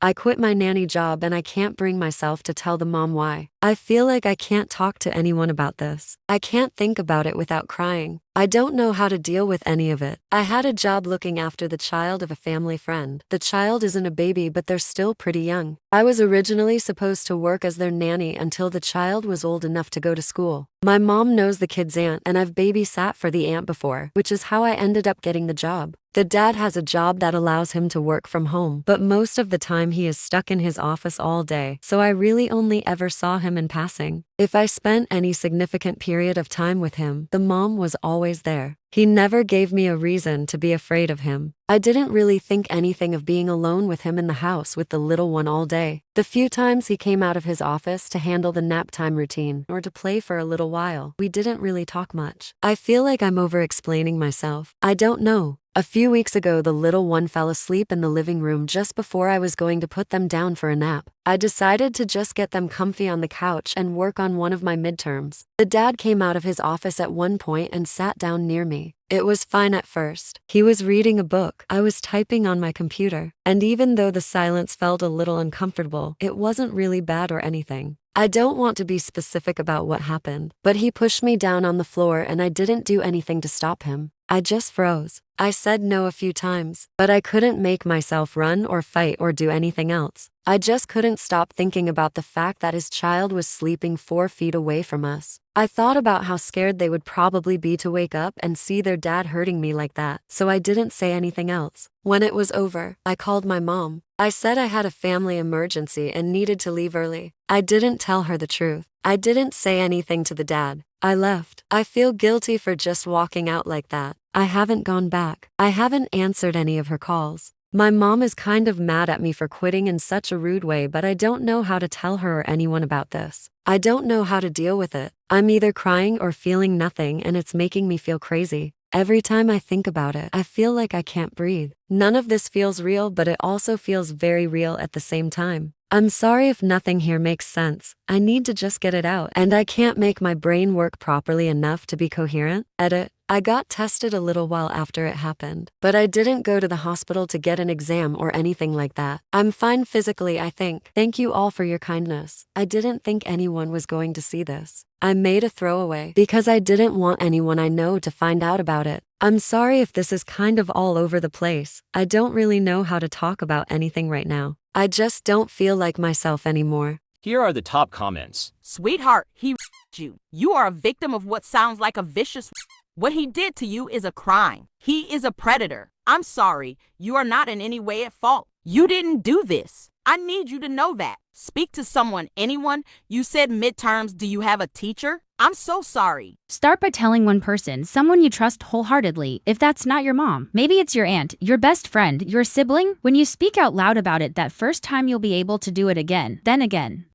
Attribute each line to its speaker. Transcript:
Speaker 1: I quit my nanny job and I can't bring myself to tell the mom why. I feel like I can't talk to anyone about this. I can't think about it without crying. I don't know how to deal with any of it. I had a job looking after the child of a family friend. The child isn't a baby, but they're still pretty young. I was originally supposed to work as their nanny until the child was old enough to go to school. My mom knows the kid's aunt, and I've babysat for the aunt before, which is how I ended up getting the job. The dad has a job that allows him to work from home, but most of the time he is stuck in his office all day, so I really only ever saw him in passing. If I spent any significant period of time with him, the mom was always there. He never gave me a reason to be afraid of him. I didn't really think anything of being alone with him in the house with the little one all day. The few times he came out of his office to handle the nap time routine or to play for a little while, we didn't really talk much. I feel like I'm over-explaining myself. I don't know. A few weeks ago, the little one fell asleep in the living room just before I was going to put them down for a nap. I decided to just get them comfy on the couch and work on one of my midterms. The dad came out of his office at one point and sat down near me. It was fine at first. He was reading a book. I was typing on my computer. And even though the silence felt a little uncomfortable, it wasn't really bad or anything. I don't want to be specific about what happened, but he pushed me down on the floor and I didn't do anything to stop him. I just froze. I said no a few times, but I couldn't make myself run or fight or do anything else. I just couldn't stop thinking about the fact that his child was sleeping 4 feet away from us. I thought about how scared they would probably be to wake up and see their dad hurting me like that, so I didn't say anything else. When it was over, I called my mom. I said I had a family emergency and needed to leave early. I didn't tell her the truth. I didn't say anything to the dad. I left. I feel guilty for just walking out like that. I haven't gone back. I haven't answered any of her calls. My mom is kind of mad at me for quitting in such a rude way, but I don't know how to tell her or anyone about this. I don't know how to deal with it. I'm either crying or feeling nothing, and it's making me feel crazy. Every time I think about it, I feel like I can't breathe. None of this feels real, but it also feels very real at the same time. I'm sorry if nothing here makes sense. I need to just get it out, and I can't make my brain work properly enough to be coherent. Edit. I got tested a little while after it happened, but I didn't go to the hospital to get an exam or anything like that. I'm fine physically, I think. Thank you all for your kindness. I didn't think anyone was going to see this. I made a throwaway because I didn't want anyone I know to find out about it. I'm sorry if this is kind of all over the place. I don't really know how to talk about anything right now. I just don't feel like myself anymore.
Speaker 2: Here are the top comments.
Speaker 3: Sweetheart, he you. You are a victim of what sounds like a vicious. What he did to you is a crime. He is a predator. I'm sorry. You are not in any way at fault. You didn't do this. I need you to know that. Speak to someone, anyone. You said midterms. Do you have a teacher? I'm so sorry.
Speaker 4: Start by telling one person, someone you trust wholeheartedly. If that's not your mom, maybe it's your aunt, your best friend, your sibling. When you speak out loud about it that first time, you'll be able to do it again, then again.